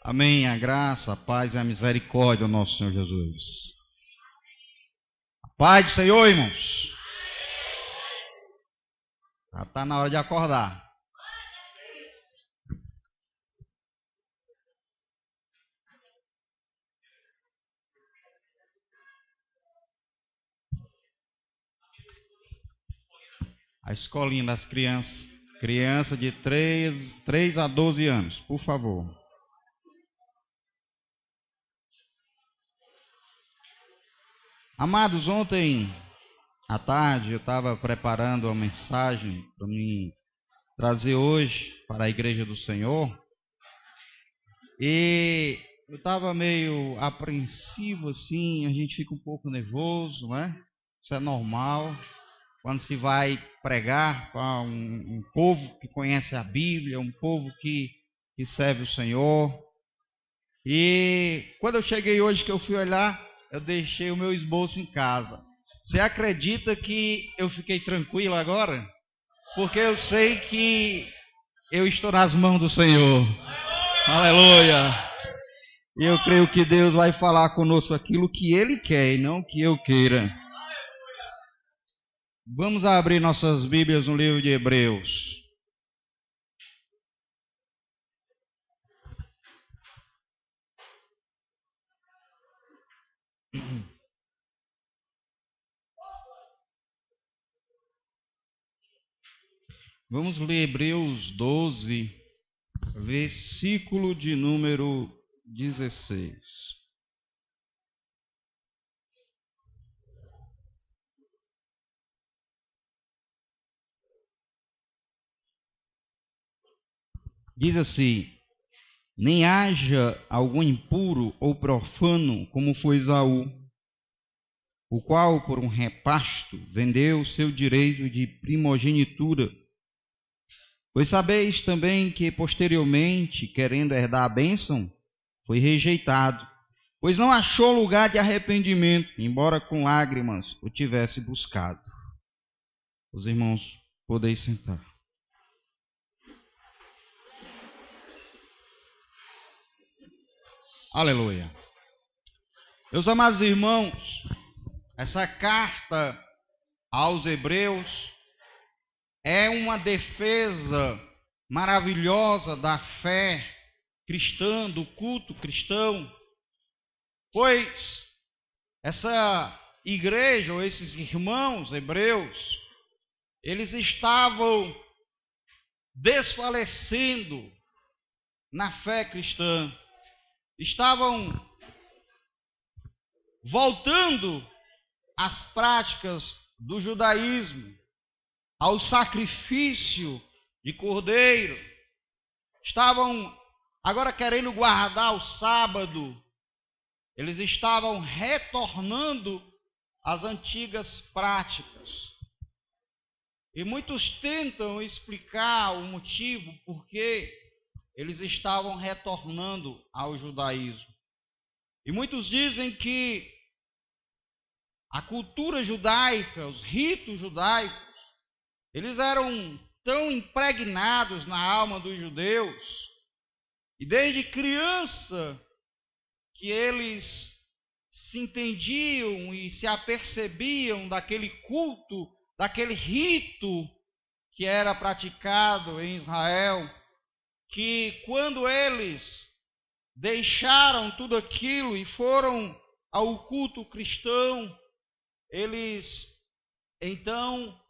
Amém. A graça, a paz e a misericórdia do nosso Senhor Jesus. A paz do Senhor, irmãos. Já está na hora de acordar. A escolinha das crianças. Criança de 3 a 12 anos, por favor. Amados, ontem à tarde eu estava preparando uma mensagem para me trazer hoje para a Igreja do Senhor. E eu estava meio apreensivo assim, a gente fica um pouco nervoso, né? Isso é normal. Quando se vai pregar para um povo que conhece a Bíblia, um povo que serve o Senhor. E quando eu cheguei hoje, que eu fui olhar, eu deixei o meu esboço em casa. Você acredita que eu fiquei tranquilo agora? Porque eu sei que eu estou nas mãos do Senhor. Aleluia! E eu creio que Deus vai falar conosco aquilo que Ele quer e não o que eu queira. Vamos abrir nossas Bíblias no livro de Hebreus. Vamos ler Hebreus 12, versículo de número 16. Diz assim: nem haja algum impuro ou profano como foi Esaú, o qual por um repasto vendeu o seu direito de primogenitura. Pois sabeis também que posteriormente, querendo herdar a bênção, foi rejeitado, pois não achou lugar de arrependimento, embora com lágrimas o tivesse buscado. Os irmãos, podeis sentar. Aleluia. Meus amados irmãos, essa carta aos Hebreus é uma defesa maravilhosa da fé cristã, do culto cristão, pois essa igreja, ou esses irmãos hebreus, eles estavam desfalecendo na fé cristã, estavam voltando às práticas do judaísmo, ao sacrifício de cordeiro, estavam agora querendo guardar o sábado, eles estavam retornando às antigas práticas. E muitos tentam explicar o motivo por que eles estavam retornando ao judaísmo. E muitos dizem que a cultura judaica, os ritos judaicos, eles eram tão impregnados na alma dos judeus, e desde criança que eles se entendiam e se apercebiam daquele culto, daquele rito que era praticado em Israel, que quando eles deixaram tudo aquilo e foram ao culto cristão, eles então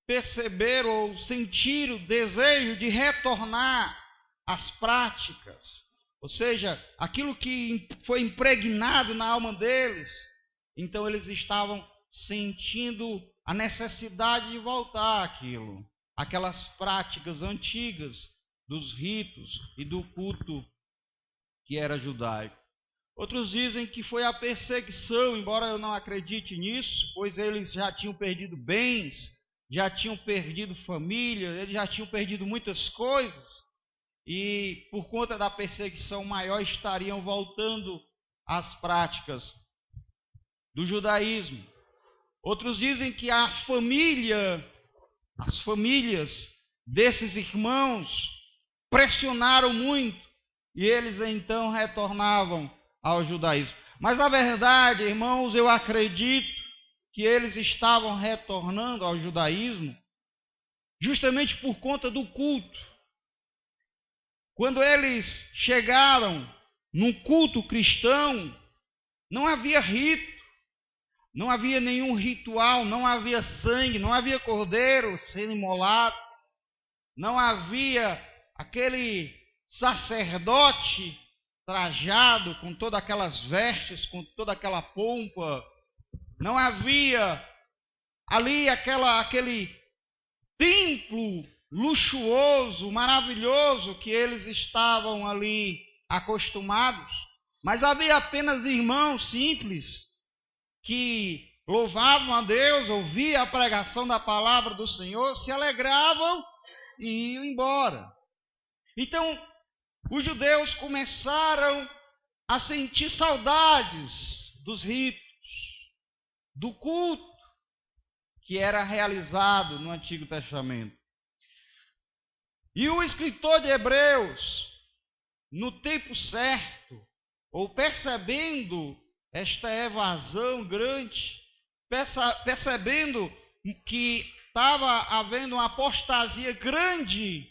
perceberam ou sentiram o desejo de retornar às práticas, ou seja, aquilo que foi impregnado na alma deles. Então eles estavam sentindo a necessidade de voltar àquilo, aquelas práticas antigas dos ritos e do culto que era judaico. Outros dizem que foi a perseguição, embora eu não acredite nisso, pois eles já tinham perdido bens, já tinham perdido família, eles já tinham perdido muitas coisas, e por conta da perseguição maior estariam voltando às práticas do judaísmo. Outros dizem que as famílias desses irmãos pressionaram muito e eles então retornavam ao judaísmo. Mas na verdade, irmãos, eu acredito que eles estavam retornando ao judaísmo justamente por conta do culto. Quando eles chegaram num culto cristão, não havia rito, não havia nenhum ritual, não havia sangue, não havia cordeiro sendo imolado, não havia aquele sacerdote trajado com todas aquelas vestes, com toda aquela pompa, não havia ali aquele templo luxuoso, maravilhoso que eles estavam ali acostumados, mas havia apenas irmãos simples que louvavam a Deus, ouviam a pregação da palavra do Senhor, se alegravam e iam embora. Então, os judeus começaram a sentir saudades dos ritos, do culto que era realizado no Antigo Testamento. E o escritor de Hebreus, no tempo certo, ou percebendo esta evasão grande, percebendo que estava havendo uma apostasia grande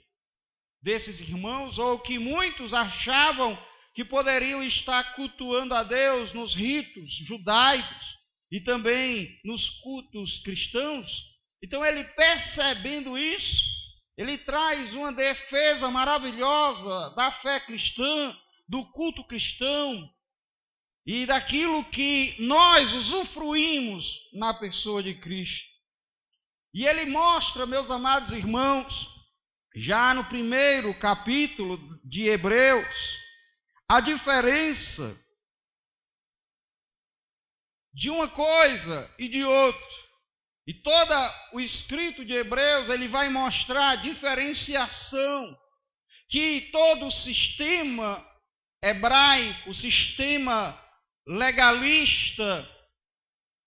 desses irmãos, ou que muitos achavam que poderiam estar cultuando a Deus nos ritos judaicos e também nos cultos cristãos. Então ele, percebendo isso, ele traz uma defesa maravilhosa da fé cristã, do culto cristão e daquilo que nós usufruímos na pessoa de Cristo. E ele mostra, meus amados irmãos, já no primeiro capítulo de Hebreus, a diferença de uma coisa e de outra. E todo o escrito de Hebreus, ele vai mostrar a diferenciação que todo o sistema hebraico, o sistema legalista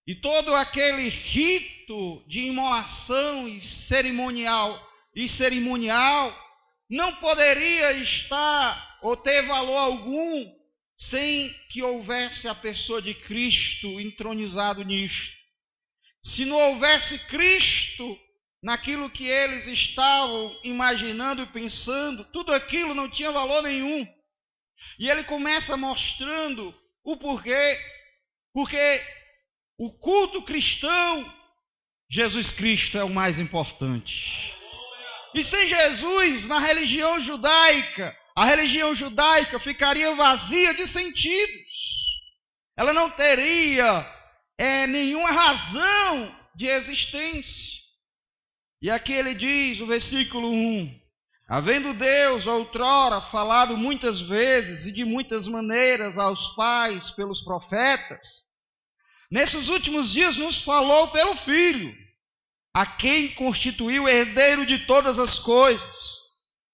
e todo aquele rito de imolação e cerimonial não poderia estar ou ter valor algum sem que houvesse a pessoa de Cristo entronizado nisto. Se não houvesse Cristo naquilo que eles estavam imaginando e pensando, tudo aquilo não tinha valor nenhum. E ele começa mostrando o porquê. Porque o culto cristão, Jesus Cristo é o mais importante. E sem Jesus, na religião judaica, a religião judaica ficaria vazia de sentidos. Ela não teria nenhuma razão de existência. E aqui ele diz, o versículo 1, havendo Deus outrora falado muitas vezes e de muitas maneiras aos pais pelos profetas, nesses últimos dias nos falou pelo Filho, a quem constituiu herdeiro de todas as coisas,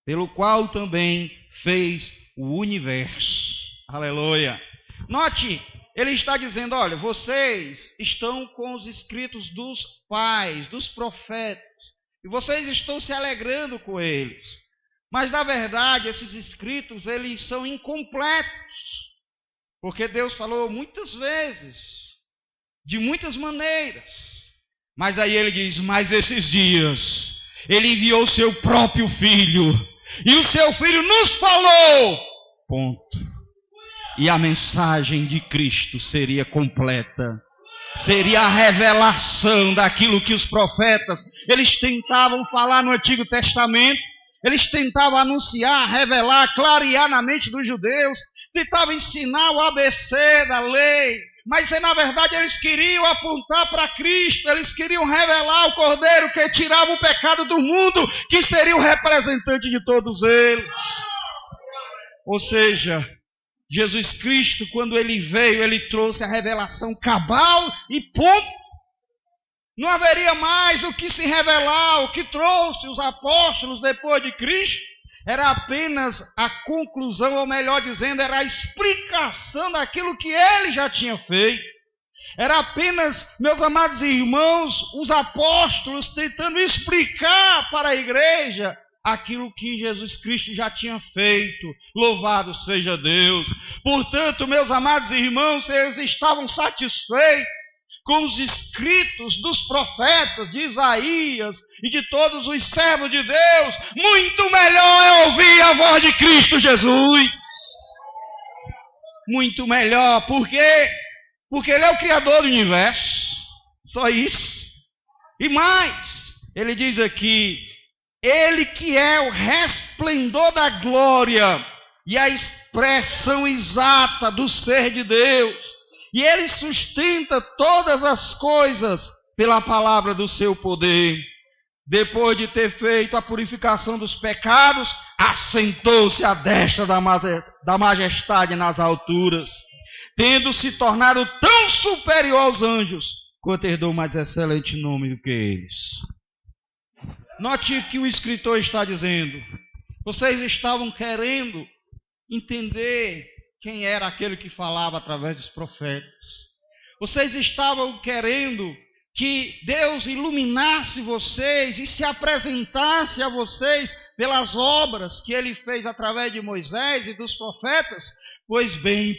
pelo qual também fez o universo. Aleluia. Note, ele está dizendo, olha, vocês estão com os escritos dos pais, dos profetas, e vocês estão se alegrando com eles. Mas, na verdade, esses escritos, eles são incompletos, porque Deus falou muitas vezes, de muitas maneiras. Mas aí ele diz, mas esses dias, ele enviou o seu próprio Filho, e o seu Filho nos falou, ponto. E a mensagem de Cristo seria completa. Seria a revelação daquilo que os profetas, eles tentavam falar no Antigo Testamento. Eles tentavam anunciar, revelar, clarear na mente dos judeus. Tentavam ensinar o ABC da lei. Mas na verdade eles queriam apontar para Cristo. Eles queriam revelar o Cordeiro que tirava o pecado do mundo, que seria o representante de todos eles. Ou seja, Jesus Cristo, quando ele veio, ele trouxe a revelação cabal e ponto. Não haveria mais o que se revelar. O que trouxe os apóstolos depois de Cristo era apenas a conclusão, ou melhor dizendo, era a explicação daquilo que ele já tinha feito. Era apenas, meus amados irmãos, os apóstolos tentando explicar para a igreja aquilo que Jesus Cristo já tinha feito. Louvado seja Deus. Portanto, meus amados irmãos, eles estavam satisfeitos com os escritos dos profetas de Isaías e de todos os servos de Deus. Muito melhor é ouvir a voz de Cristo Jesus. Muito melhor. Por quê? Porque Ele é o Criador do universo. Só isso. E mais, Ele diz aqui, Ele que é o resplendor da glória e a expressão exata do ser de Deus. E Ele sustenta todas as coisas pela palavra do seu poder. Depois de ter feito a purificação dos pecados, assentou-se à destra da majestade nas alturas, tendo se tornado tão superior aos anjos, quanto herdou mais excelente nome do que eles. Note o que o escritor está dizendo. Vocês estavam querendo entender quem era aquele que falava através dos profetas. Vocês estavam querendo que Deus iluminasse vocês e se apresentasse a vocês pelas obras que Ele fez através de Moisés e dos profetas. Pois bem,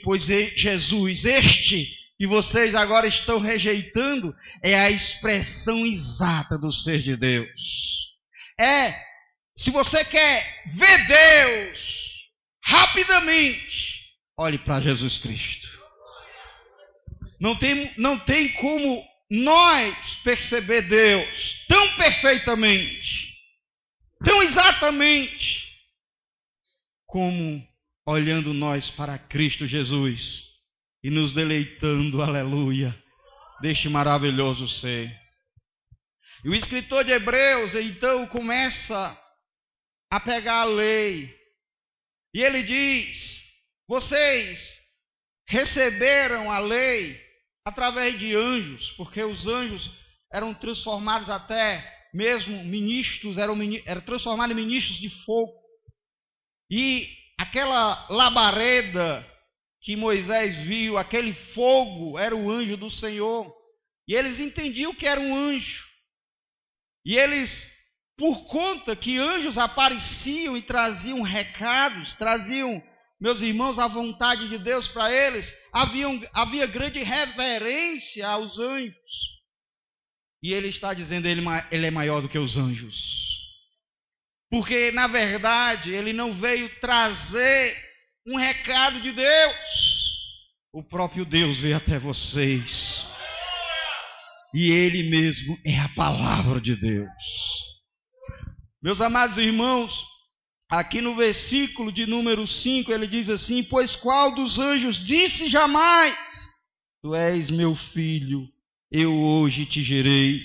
Jesus, este que vocês agora estão rejeitando, é a expressão exata do ser de Deus. Se você quer ver Deus rapidamente, olhe para Jesus Cristo. Não tem como nós perceber Deus tão perfeitamente, tão exatamente, como olhando nós para Cristo Jesus e nos deleitando, aleluia, deste maravilhoso ser. E o escritor de Hebreus, então, começa a pegar a lei. E ele diz, vocês receberam a lei através de anjos, porque os anjos eram transformados até mesmo ministros, eram transformados em ministros de fogo. E aquela labareda que Moisés viu, aquele fogo, era o anjo do Senhor. E eles entendiam que era um anjo. E eles, por conta que anjos apareciam e traziam recados, traziam, meus irmãos, a vontade de Deus para eles, havia grande reverência aos anjos. E ele está dizendo, ele é maior do que os anjos. Porque, na verdade, ele não veio trazer um recado de Deus. O próprio Deus veio até vocês. E Ele mesmo é a palavra de Deus. Meus amados irmãos, aqui no versículo de número 5, ele diz assim, pois qual dos anjos disse jamais, tu és meu filho, eu hoje te gerei.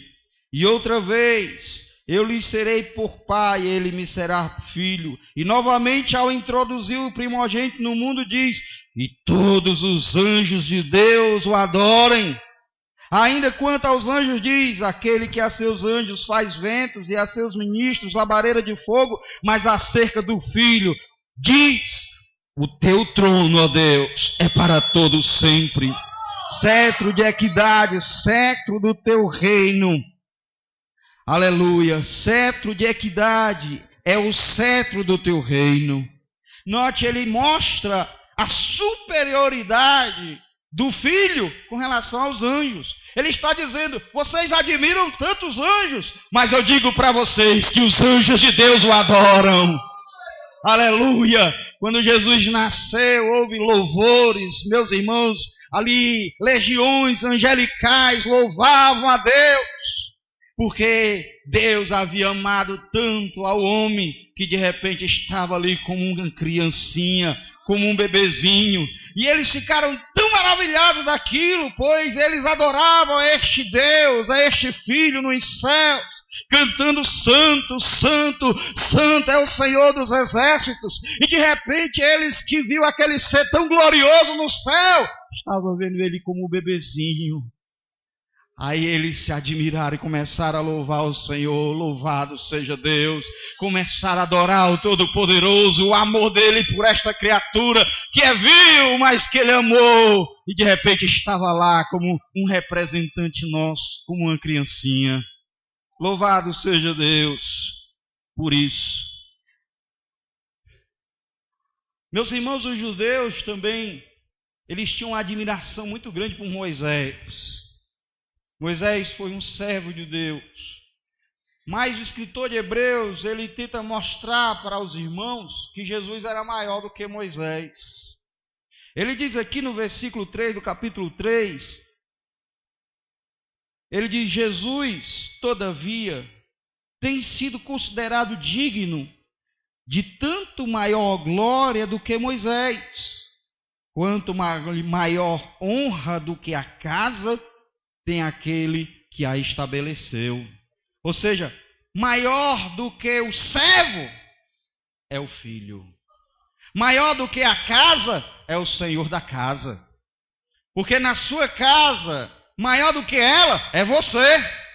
E outra vez, eu lhe serei por pai, ele me será filho. E novamente, ao introduzir o primogênito no mundo, diz, e todos os anjos de Deus o adorem. Ainda quanto aos anjos diz, aquele que a seus anjos faz ventos e a seus ministros labareira de fogo, mas acerca do Filho diz, o teu trono, ó Deus, é para todo sempre. Cetro de equidade, cetro do teu reino. Aleluia, cetro de equidade é o cetro do teu reino. Note, ele mostra a superioridade do Filho com relação aos anjos. Ele está dizendo, vocês admiram tantos anjos, mas eu digo para vocês que os anjos de Deus o adoram. Aleluia! Quando Jesus nasceu, houve louvores, meus irmãos, ali legiões angelicais louvavam a Deus, porque Deus havia amado tanto ao homem, que de repente estava ali como uma criancinha, como um bebezinho, e eles ficaram tão maravilhados daquilo, pois eles adoravam a este Deus, a este Filho nos céus, cantando santo, santo, santo é o Senhor dos exércitos. E de repente eles que viu aquele ser tão glorioso no céu, estavam vendo ele como um bebezinho. Aí eles se admiraram e começaram a louvar o Senhor, louvado seja Deus. Começaram a adorar o Todo-Poderoso, o amor dele por esta criatura que é vil, mas que ele amou. E de repente estava lá como um representante nosso, como uma criancinha. Louvado seja Deus por isso. Meus irmãos, os judeus também, eles tinham uma admiração muito grande por Moisés. Moisés foi um servo de Deus. Mas o escritor de Hebreus, ele tenta mostrar para os irmãos que Jesus era maior do que Moisés. Ele diz aqui no versículo 3 do capítulo 3, ele diz: Jesus, todavia, tem sido considerado digno de tanto maior glória do que Moisés, quanto maior honra do que a casa tem aquele que a estabeleceu. Ou seja, maior do que o servo é o filho. Maior do que a casa é o Senhor da casa. Porque na sua casa, maior do que ela é você.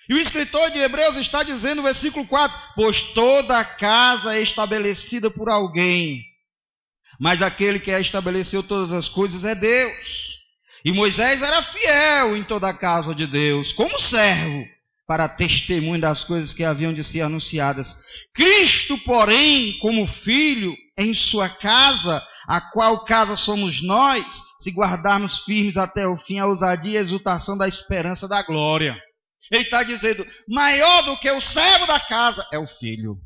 E o escritor de Hebreus está dizendo no versículo 4: pois toda a casa é estabelecida por alguém, mas aquele que a estabeleceu todas as coisas é Deus. E Moisés era fiel em toda a casa de Deus, como servo, para testemunho das coisas que haviam de ser anunciadas. Cristo, porém, como filho em sua casa, a qual casa somos nós, se guardarmos firmes até o fim a ousadia e a exultação da esperança da glória. Ele está dizendo, maior do que o servo da casa é o filho.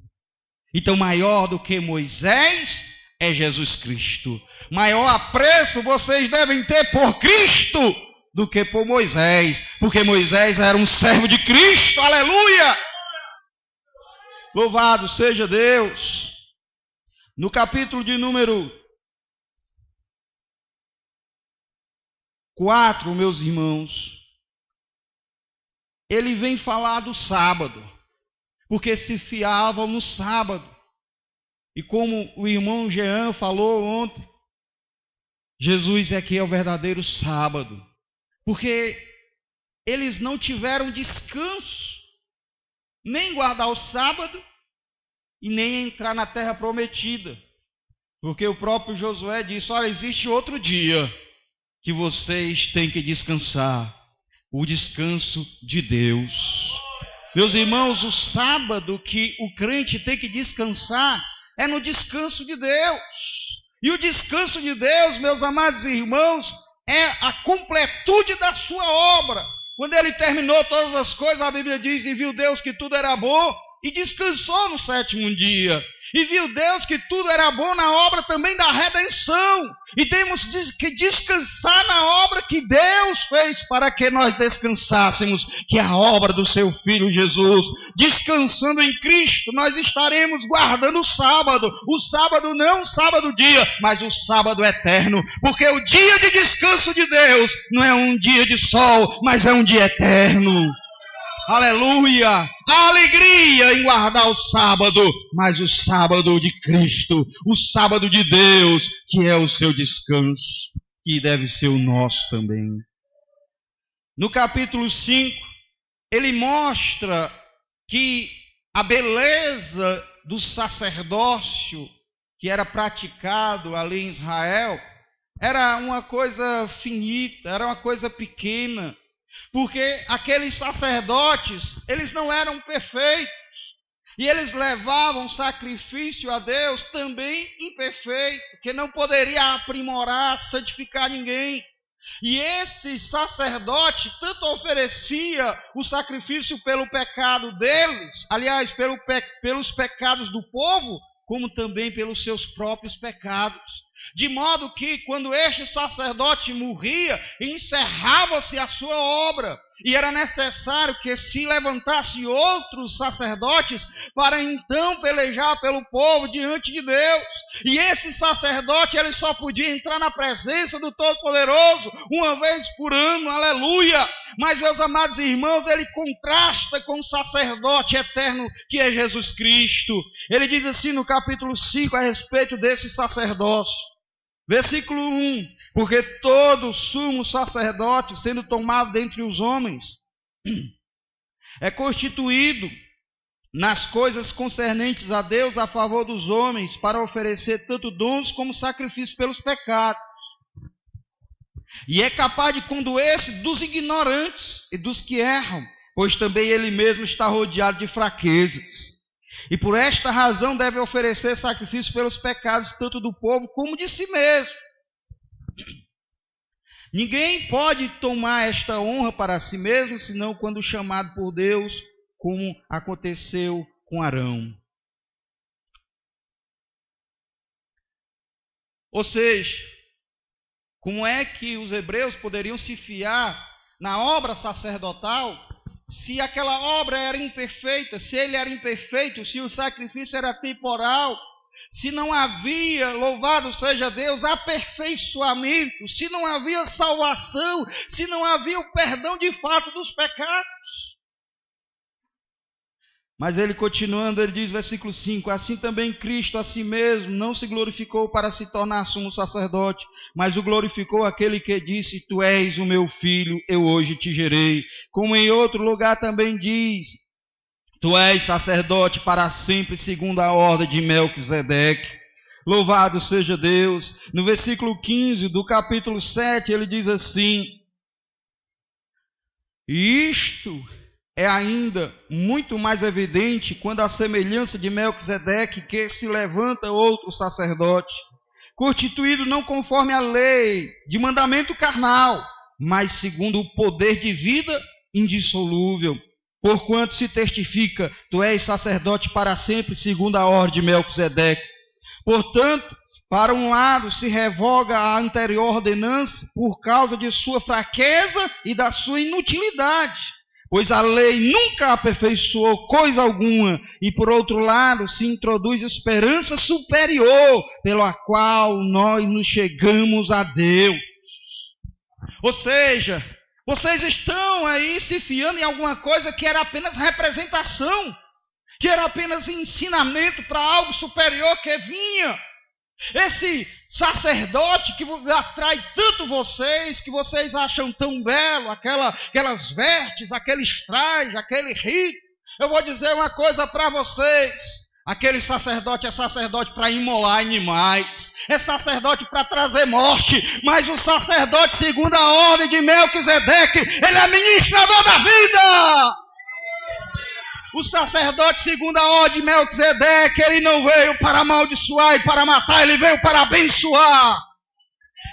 Então, maior do que Moisés é Jesus Cristo. Maior apreço vocês devem ter por Cristo do que por Moisés, porque Moisés era um servo de Cristo, aleluia! Louvado seja Deus! No capítulo de número 4, meus irmãos, ele vem falar do sábado, porque se fiavam no sábado. E como o irmão Jean falou ontem, Jesus é que é o verdadeiro sábado, porque eles não tiveram descanso, nem guardar o sábado e nem entrar na terra prometida, porque o próprio Josué disse: olha, existe outro dia que vocês têm que descansar, o descanso de Deus. Meus irmãos, o sábado que o crente tem que descansar é no descanso de Deus. E o descanso de Deus, meus amados irmãos, é a completude da sua obra. Quando ele terminou todas as coisas, a Bíblia diz: e viu Deus que tudo era bom, e descansou no sétimo dia. E viu Deus que tudo era bom na obra também da redenção. E temos que descansar na obra que Deus fez para que nós descansássemos, que é a obra do seu Filho Jesus. Descansando em Cristo, nós estaremos guardando o sábado. O sábado não o sábado dia, mas o sábado eterno. Porque o dia de descanso de Deus não é um dia de sol, mas é um dia eterno. Aleluia! A alegria em guardar o sábado, mas o sábado de Cristo, o sábado de Deus, que é o seu descanso, que deve ser o nosso também. No capítulo 5, ele mostra que a beleza do sacerdócio que era praticado ali em Israel era uma coisa finita, era uma coisa pequena. Porque aqueles sacerdotes, eles não eram perfeitos. E eles levavam sacrifício a Deus também imperfeito, que não poderia aprimorar, santificar ninguém. E esse sacerdote tanto oferecia o sacrifício pelo pecado deles, aliás, pelos pecados do povo, como também pelos seus próprios pecados. De modo que, quando este sacerdote morria, encerrava-se a sua obra. E era necessário que se levantasse outros sacerdotes para então pelejar pelo povo diante de Deus. E esse sacerdote, ele só podia entrar na presença do Todo-Poderoso uma vez por ano, aleluia. Mas, meus amados irmãos, ele contrasta com o sacerdote eterno que é Jesus Cristo. Ele diz assim no capítulo 5 a respeito desse sacerdócio. Versículo 1, porque todo sumo sacerdote, sendo tomado dentre os homens, é constituído nas coisas concernentes a Deus a favor dos homens, para oferecer tanto dons como sacrifícios pelos pecados. E é capaz de condoer-se dos ignorantes e dos que erram, pois também ele mesmo está rodeado de fraquezas. E por esta razão deve oferecer sacrifício pelos pecados, tanto do povo como de si mesmo. Ninguém pode tomar esta honra para si mesmo, senão quando chamado por Deus, como aconteceu com Arão. Ou seja, como é que os hebreus poderiam se fiar na obra sacerdotal se aquela obra era imperfeita, se ele era imperfeito, se o sacrifício era temporal, se não havia, louvado seja Deus, aperfeiçoamento, se não havia salvação, se não havia o perdão de fato dos pecados? Mas ele continuando, ele diz, versículo 5, assim também Cristo a si mesmo não se glorificou para se tornar sumo sacerdote, mas o glorificou aquele que disse, tu és o meu filho, eu hoje te gerei. Como em outro lugar também diz, tu és sacerdote para sempre, segundo a ordem de Melquisedeque. Louvado seja Deus. No versículo 15 do capítulo 7, ele diz assim, isto é ainda muito mais evidente quando a semelhança de Melquisedeque, que se levanta outro sacerdote, constituído não conforme a lei de mandamento carnal, mas segundo o poder de vida indissolúvel. Porquanto se testifica, tu és sacerdote para sempre, segundo a ordem de Melquisedeque. Portanto, para um lado se revoga a anterior ordenança por causa de sua fraqueza e da sua inutilidade, pois a lei nunca aperfeiçoou coisa alguma, e por outro lado se introduz esperança superior, pela qual nós nos chegamos a Deus. Ou seja, vocês estão aí se fiando em alguma coisa que era apenas representação, que era apenas ensinamento para algo superior que vinha. Esse sacerdote que atrai tanto vocês, que vocês acham tão belo, aquelas vestes, aqueles trajes, aquele rito. Eu vou dizer uma coisa para vocês. Aquele sacerdote é sacerdote para imolar animais, é sacerdote para trazer morte, mas o sacerdote, segundo a ordem de Melquisedeque, ele é ministrador da vida. O sacerdote, segundo a ordem de Melquisedeque, ele não veio para amaldiçoar e para matar, ele veio para abençoar.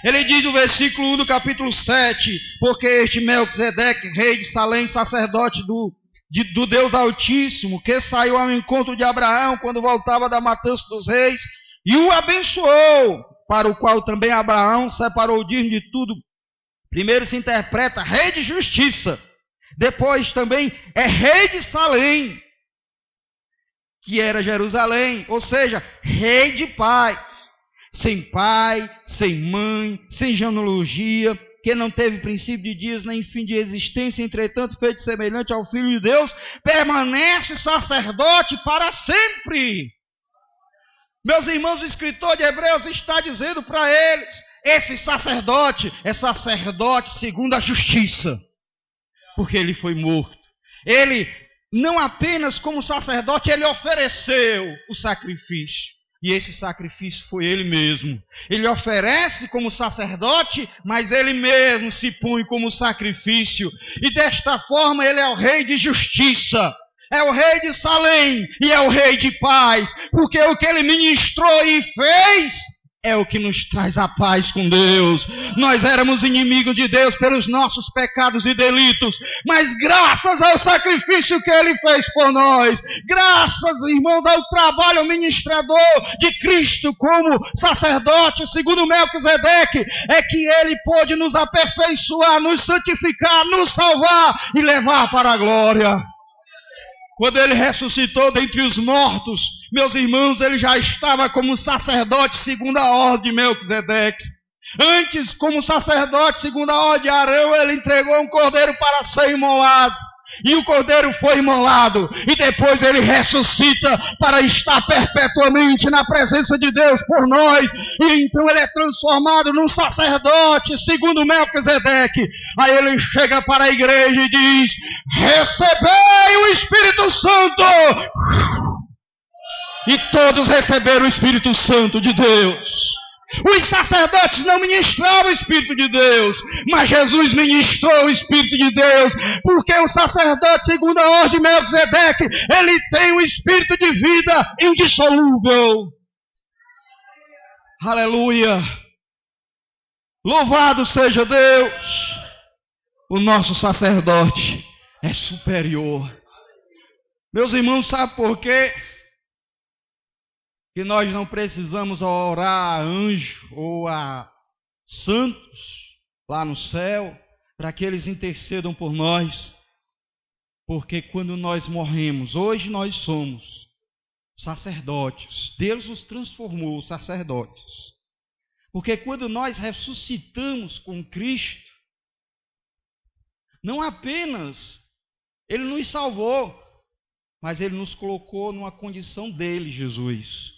Ele diz no versículo 1 do capítulo 7, porque este Melquisedeque, rei de Salém, sacerdote do Deus Altíssimo, que saiu ao encontro de Abraão quando voltava da matança dos reis, e o abençoou, para o qual também Abraão separou o dízimo de tudo. Primeiro se interpreta rei de justiça. Depois também é rei de Salém, que era Jerusalém, ou seja, rei de paz, sem pai, sem mãe, sem genealogia, que não teve princípio de dias nem fim de existência, entretanto feito semelhante ao Filho de Deus, permanece sacerdote para sempre. Meus irmãos, o escritor de Hebreus está dizendo para eles, esse sacerdote é sacerdote segundo a justiça. Porque ele foi morto. Ele, não apenas como sacerdote, ele ofereceu o sacrifício. E esse sacrifício foi ele mesmo. Ele oferece como sacerdote, mas ele mesmo se põe como sacrifício. E desta forma ele é o rei de justiça. É o rei de Salém e é o rei de paz. Porque o que ele ministrou e fez é o que nos traz a paz com Deus. Nós éramos inimigos de Deus pelos nossos pecados e delitos, mas graças ao sacrifício que Ele fez por nós, graças, irmãos, ao trabalho ministrador de Cristo como sacerdote, segundo Melquisedeque, é que Ele pôde nos aperfeiçoar, nos santificar, nos salvar e levar para a glória. Quando ele ressuscitou dentre os mortos, meus irmãos, ele já estava como sacerdote segundo a ordem de Melquisedeque. Antes, como sacerdote segundo a ordem de Arão, ele entregou um cordeiro para ser imolado. E o cordeiro foi imolado. E depois ele ressuscita para estar perpetuamente na presença de Deus por nós. E então ele é transformado num sacerdote segundo Melquisedeque. Aí ele chega para a igreja e diz: recebei o Espírito Santo. E todos receberam o Espírito Santo de Deus. Os sacerdotes não ministravam o Espírito de Deus, mas Jesus ministrou o Espírito de Deus, porque o sacerdote, segundo a ordem de Melquisedeque, ele tem o Espírito de vida indissolúvel. Aleluia! Louvado seja Deus! O nosso sacerdote é superior. Meus irmãos, sabe por quê? Que nós não precisamos orar a anjo ou a santos lá no céu para que eles intercedam por nós. Porque quando nós morremos, hoje nós somos sacerdotes. Deus nos transformou sacerdotes. Porque quando nós ressuscitamos com Cristo, não apenas Ele nos salvou, mas Ele nos colocou numa condição dele, Jesus.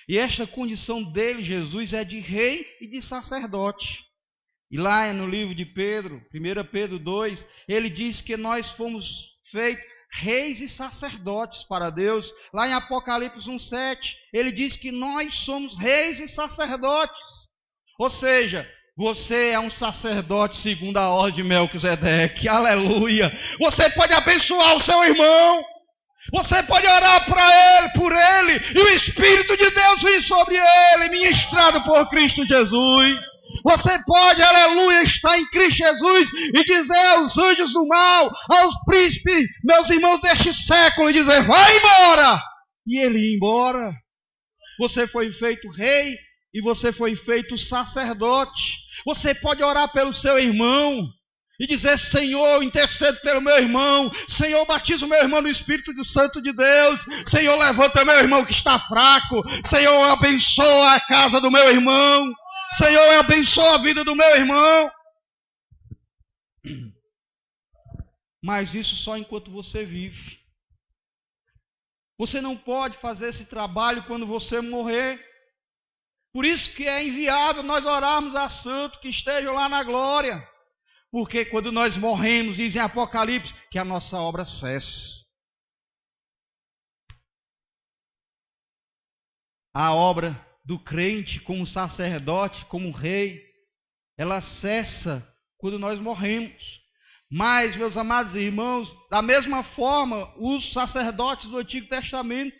E esta condição dele, Jesus, é de rei e de sacerdote. E lá no livro de Pedro, 1 Pedro 2, ele diz que nós fomos feitos reis e sacerdotes para Deus. Lá em Apocalipse 1,7, ele diz que nós somos reis e sacerdotes. Ou seja, você é um sacerdote segundo a ordem de Melquisedeque. Aleluia! Você pode abençoar o seu irmão. Você pode orar por ele, e o Espírito de Deus vir sobre ele, ministrado por Cristo Jesus. Você pode, aleluia, estar em Cristo Jesus e dizer aos anjos do mal, aos príncipes, meus irmãos deste século, e dizer, vai embora! E ele ir embora. Você foi feito rei e você foi feito sacerdote. Você pode orar pelo seu irmão e dizer, Senhor, intercedo pelo meu irmão. Senhor, batiza o meu irmão no Espírito Santo de Deus. Senhor, levanta meu irmão que está fraco. Senhor, abençoa a casa do meu irmão. Senhor, abençoa a vida do meu irmão. Mas isso só enquanto você vive. Você não pode fazer esse trabalho quando você morrer. Por isso que é inviável nós orarmos a santo que estejam lá na glória. Porque quando nós morremos, diz em Apocalipse, que a nossa obra cessa. A obra do crente como sacerdote, como rei, ela cessa quando nós morremos. Mas, meus amados irmãos, da mesma forma, os sacerdotes do Antigo Testamento,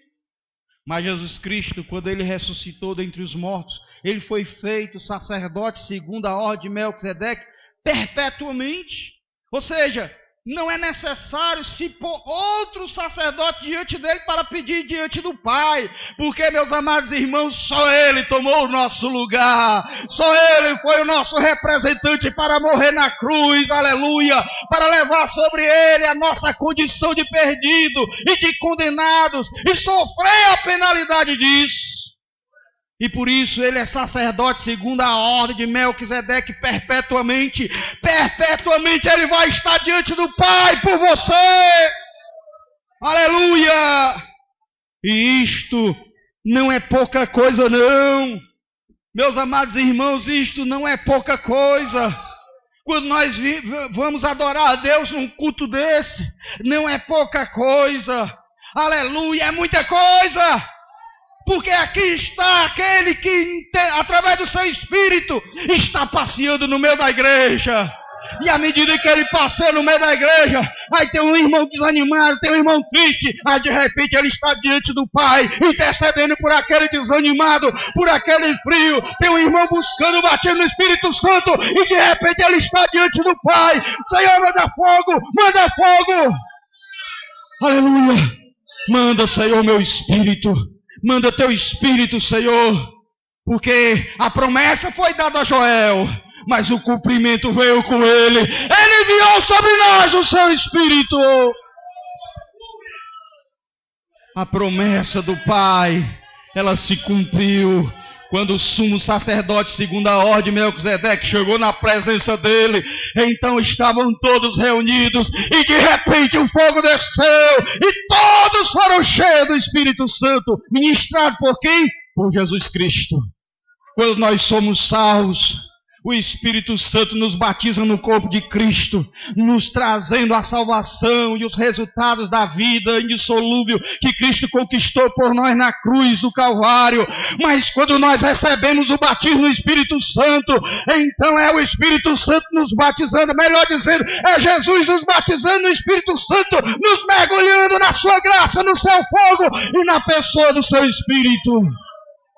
mas Jesus Cristo, quando ele ressuscitou dentre os mortos, ele foi feito sacerdote segundo a ordem de Melquisedeque, perpetuamente. Ou seja, não é necessário se pôr outro sacerdote diante dele para pedir diante do Pai, porque, meus amados irmãos, só ele tomou o nosso lugar, só ele foi o nosso representante para morrer na cruz, aleluia, para levar sobre ele a nossa condição de perdido e de condenados e sofrer a penalidade disso. E por isso ele é sacerdote segundo a ordem de Melquisedeque perpetuamente. Perpetuamente ele vai estar diante do Pai por você. Aleluia! E isto não é pouca coisa não. Meus amados irmãos, isto não é pouca coisa. Quando nós vamos adorar a Deus num culto desse, não é pouca coisa. Aleluia, é muita coisa. Porque aqui está aquele que, através do seu Espírito, está passeando no meio da igreja. E à medida que ele passeia no meio da igreja, aí tem um irmão desanimado, tem um irmão triste, aí de repente ele está diante do Pai, intercedendo por aquele desanimado, por aquele frio. Tem um irmão buscando, batendo no Espírito Santo, e de repente ele está diante do Pai. Senhor, manda fogo, manda fogo. Aleluia. Manda, Senhor, meu Espírito. Manda teu Espírito, Senhor, porque a promessa foi dada a Joel, mas o cumprimento veio com ele. Ele enviou sobre nós o seu Espírito. A promessa do Pai, ela se cumpriu quando o sumo sacerdote, segundo a ordem de Melquisedeque, chegou na presença dele. Então estavam todos reunidos e de repente o fogo desceu e todos foram cheios do Espírito Santo, ministrado por quem? Por Jesus Cristo. Quando nós somos salvos, O Espírito Santo nos batiza no corpo de Cristo, nos trazendo a salvação e os resultados da vida indissolúvel que Cristo conquistou por nós na cruz do Calvário. Mas quando nós recebemos o batismo no Espírito Santo, então é o Espírito Santo nos batizando, melhor dizendo, é Jesus nos batizando no Espírito Santo, nos mergulhando na sua graça, no seu fogo e na pessoa do seu Espírito,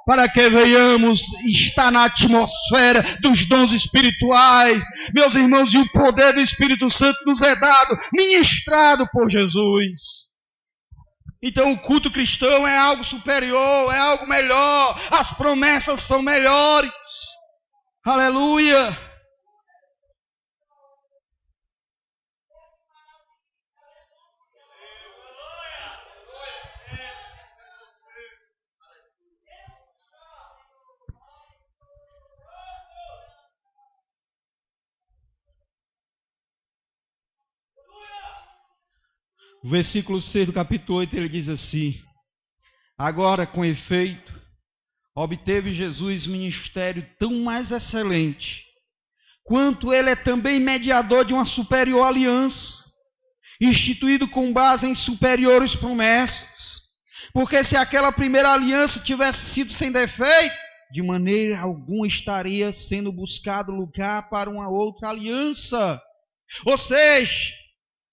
para que venhamos estar na atmosfera dos dons espirituais. Meus irmãos, e o poder do Espírito Santo nos é dado, ministrado por Jesus. Então o culto cristão é algo superior, é algo melhor, as promessas são melhores. Aleluia! O versículo 6 do capítulo 8, ele diz assim: agora, com efeito, obteve Jesus ministério tão mais excelente, quanto ele é também mediador de uma superior aliança, instituído com base em superiores promessas. Porque se aquela primeira aliança tivesse sido sem defeito, de maneira alguma estaria sendo buscado lugar para uma outra aliança. Ou seja,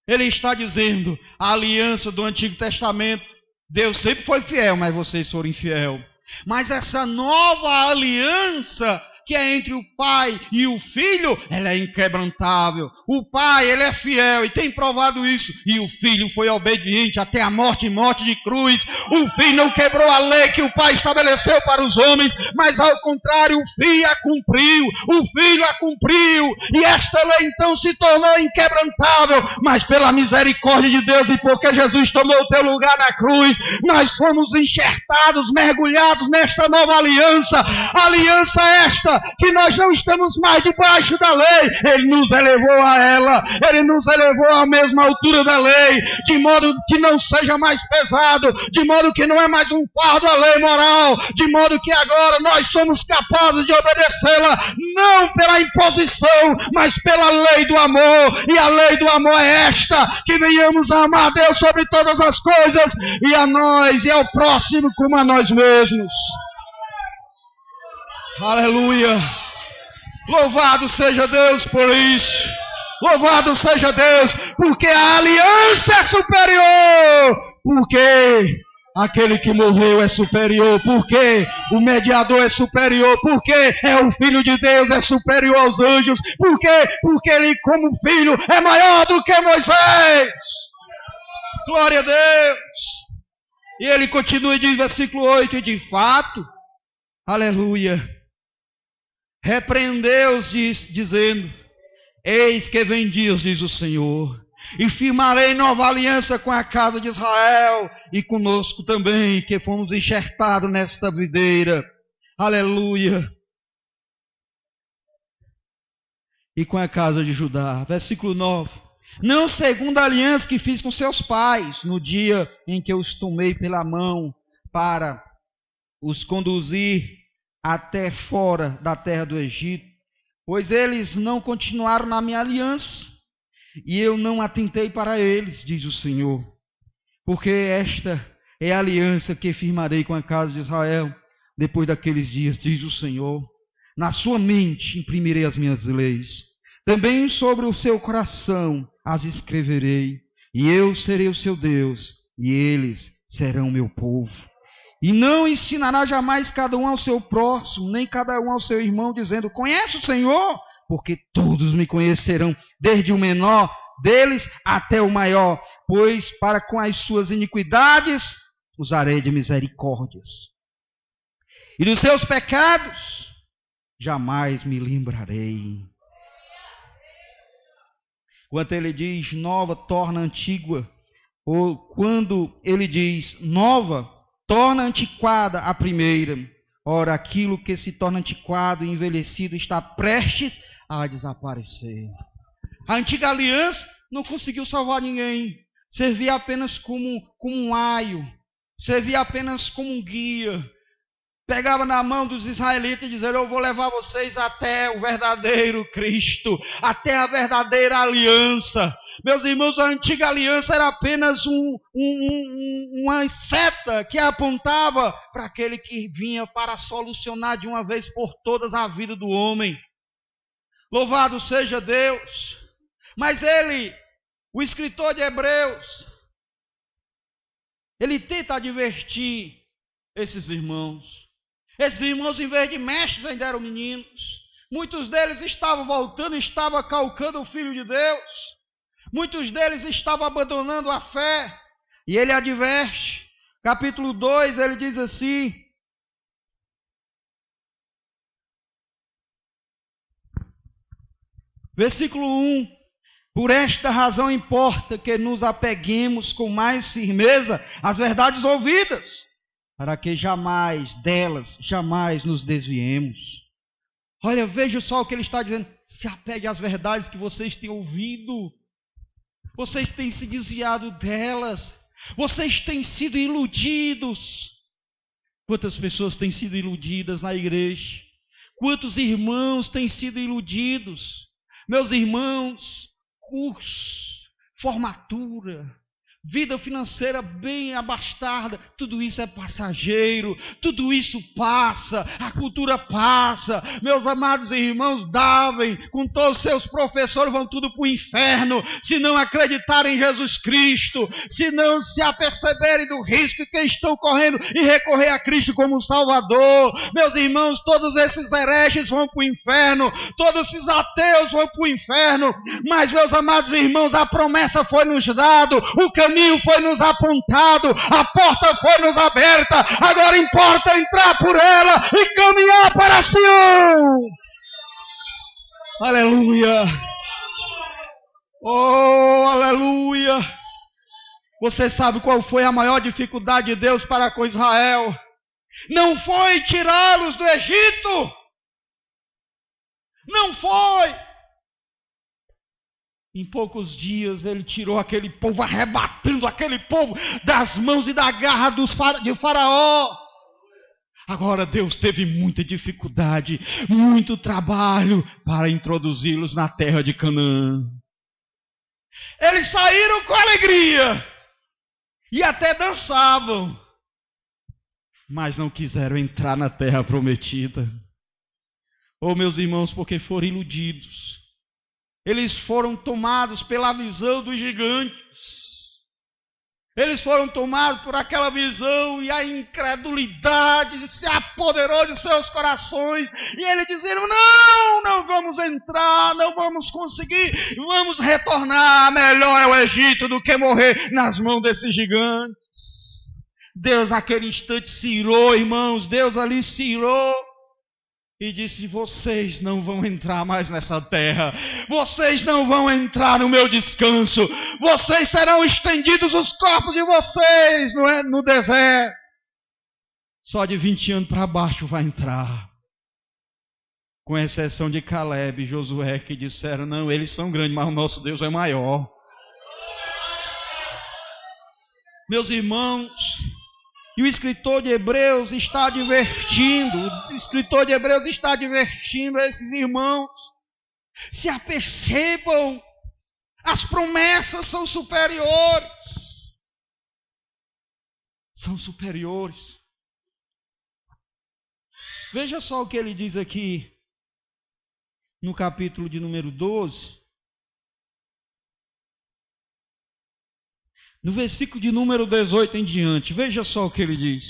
ele está dizendo, a aliança do Antigo Testamento, Deus sempre foi fiel, mas vocês foram infiel. Mas essa nova aliança, que é entre o Pai e o Filho, ela é inquebrantável. O Pai, ele é fiel e tem provado isso. E o Filho foi obediente até a morte e morte de cruz. O Filho não quebrou a lei que o Pai estabeleceu para os homens, mas ao contrário, o Filho a cumpriu. O Filho a cumpriu. E esta lei então se tornou inquebrantável. Mas pela misericórdia de Deus e porque Jesus tomou o teu lugar na cruz, nós fomos enxertados, mergulhados nesta nova aliança. Aliança esta que nós não estamos mais debaixo da lei. Ele nos elevou a ela. Ele nos elevou à mesma altura da lei, de modo que não seja mais pesado, de modo que não é mais um fardo a lei moral, de modo que agora nós somos capazes de obedecê-la, não pela imposição, mas pela lei do amor. E a lei do amor é esta, que venhamos a amar Deus sobre todas as coisas, e a nós e ao próximo como a nós mesmos. Aleluia! Louvado seja Deus por isso. Louvado seja Deus, porque a aliança é superior. Porque aquele que morreu é superior. Porque o mediador é superior. Porque é o Filho de Deus, é superior aos anjos. Porque ele, como filho, é maior do que Moisés. Glória a Deus! E ele continua e diz, versículo 8, e de fato, aleluia, repreendeu-os dizendo, eis que vem dias, diz o Senhor, e firmarei nova aliança com a casa de Israel e conosco também, que fomos enxertados nesta videira. Aleluia. E com a casa de Judá. Versículo 9. Não segundo a aliança que fiz com seus pais, no dia em que os tomei pela mão para os conduzir até fora da terra do Egito, pois eles não continuaram na minha aliança, e eu não atentei para eles, diz o Senhor. Porque esta é a aliança que firmarei com a casa de Israel, depois daqueles dias, diz o Senhor. Na sua mente imprimirei as minhas leis, também sobre o seu coração as escreverei, e eu serei o seu Deus, e eles serão meu povo. E não ensinará jamais cada um ao seu próximo, nem cada um ao seu irmão, dizendo, conhece o Senhor? Porque todos me conhecerão, desde o menor deles até o maior, pois para com as suas iniquidades usarei de misericórdias. E dos seus pecados jamais me lembrarei. Quando ele diz nova, torna antiga, ou quando ele diz nova, torna antiquada a primeira. Ora, aquilo que se torna antiquado e envelhecido está prestes a desaparecer. A antiga aliança não conseguiu salvar ninguém. Servia apenas como um aio. Servia apenas como um guia. pegava na mão dos israelitas e dizia: eu vou levar vocês até o verdadeiro Cristo, até a verdadeira aliança. Meus irmãos, a antiga aliança era apenas uma seta que apontava para aquele que vinha para solucionar de uma vez por todas a vida do homem. Louvado seja Deus! Mas ele, o escritor de Hebreus, ele tenta advertir esses irmãos. Esses irmãos, em vez de mestres, ainda eram meninos. Muitos deles estavam voltando, estavam calcando o Filho de Deus. Muitos deles estavam abandonando a fé. E ele adverte. Capítulo 2, ele diz assim: versículo 1: por esta razão importa que nos apeguemos com mais firmeza às verdades ouvidas, para que jamais nos desviemos. Olha, veja só o que ele está dizendo: se apegue às verdades que vocês têm ouvido. Vocês têm se desviado delas. Vocês têm sido iludidos. Quantas pessoas têm sido iludidas na igreja? Quantos irmãos têm sido iludidos? Meus irmãos, curso, formatura, vida financeira bem abastada, tudo isso é passageiro, tudo isso passa, a cultura passa. Meus amados irmãos, Davem, com todos os seus professores, vão tudo para o inferno, se não acreditarem em Jesus Cristo, se não se aperceberem do risco que estão correndo e recorrer a Cristo como Salvador. Meus irmãos, todos esses hereges vão para o inferno, todos esses ateus vão para o inferno, mas, meus amados irmãos, a promessa foi nos dada, o caminho foi nos apontado, a porta foi nos aberta, agora importa entrar por ela e caminhar para Sião. Aleluia! Oh, aleluia! Você sabe qual foi a maior dificuldade de Deus para com Israel? Não foi tirá-los do Egito. Não foi. Em poucos dias ele tirou aquele povo, arrebatando aquele povo das mãos e da garra de Faraó. Agora Deus teve muita dificuldade, muito trabalho para introduzi-los na terra de Canaã. Eles saíram com alegria e até dançavam, mas não quiseram entrar na terra prometida. Oh, meus irmãos, porque foram iludidos. Eles foram tomados pela visão dos gigantes. Eles foram tomados por aquela visão e a incredulidade se apoderou de seus corações. E eles disseram: não vamos entrar, não vamos conseguir, vamos retornar. Melhor é o Egito do que morrer nas mãos desses gigantes. Deus naquele instante se irou, irmãos. Deus ali se irou. E disse: vocês não vão entrar mais nessa terra. Vocês não vão entrar no meu descanso. Vocês serão estendidos os corpos de vocês no deserto. Só de 20 anos para baixo vai entrar. Com exceção de Caleb e Josué, que disseram: não, eles são grandes, mas o nosso Deus é maior. Meus irmãos, e o escritor de Hebreus está advertindo, a esses irmãos: se apercebam, as promessas são superiores. São superiores. Veja só o que ele diz aqui, no capítulo de número 12. No versículo de número 18 em diante, veja só o que ele diz.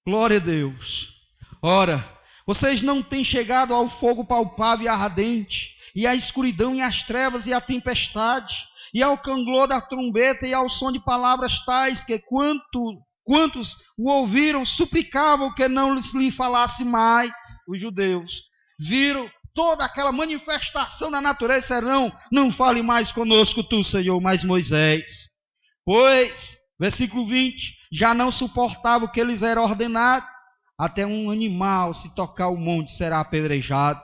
Glória a Deus. Ora, vocês não têm chegado ao fogo palpável e ardente, e à escuridão e às trevas e à tempestade, e ao canglor da trombeta e ao som de palavras tais que quantos o ouviram suplicavam que não lhe falasse mais. Os judeus viram toda aquela manifestação da natureza, disseram: não fale mais conosco tu, Senhor, mas Moisés. Pois, versículo 20, já não suportava o que lhes era ordenado, até um animal se tocar o monte será apedrejado.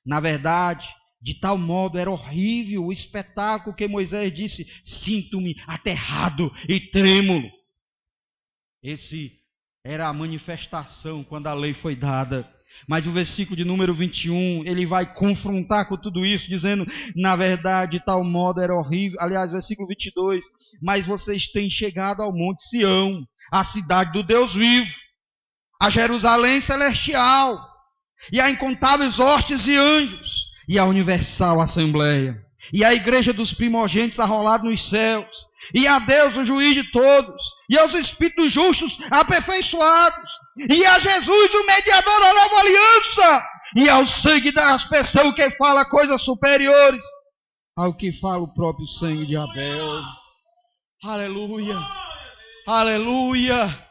Na verdade, de tal modo era horrível o espetáculo que Moisés disse: sinto-me aterrado e trêmulo. era a manifestação quando a lei foi dada. Mas o versículo de número 21, ele vai confrontar com tudo isso, dizendo, na verdade, de tal modo era horrível. Aliás, versículo 22, mas vocês têm chegado ao monte Sião, a cidade do Deus vivo, a Jerusalém celestial, e a incontáveis hostes e anjos, e a universal assembleia, e a igreja dos primogênitos arrolada nos céus, e a Deus, o juiz de todos, e aos espíritos justos aperfeiçoados, e a Jesus, o mediador da nova aliança, e ao sangue da aspersão que fala coisas superiores ao que fala o próprio sangue de Abel. Aleluia, aleluia.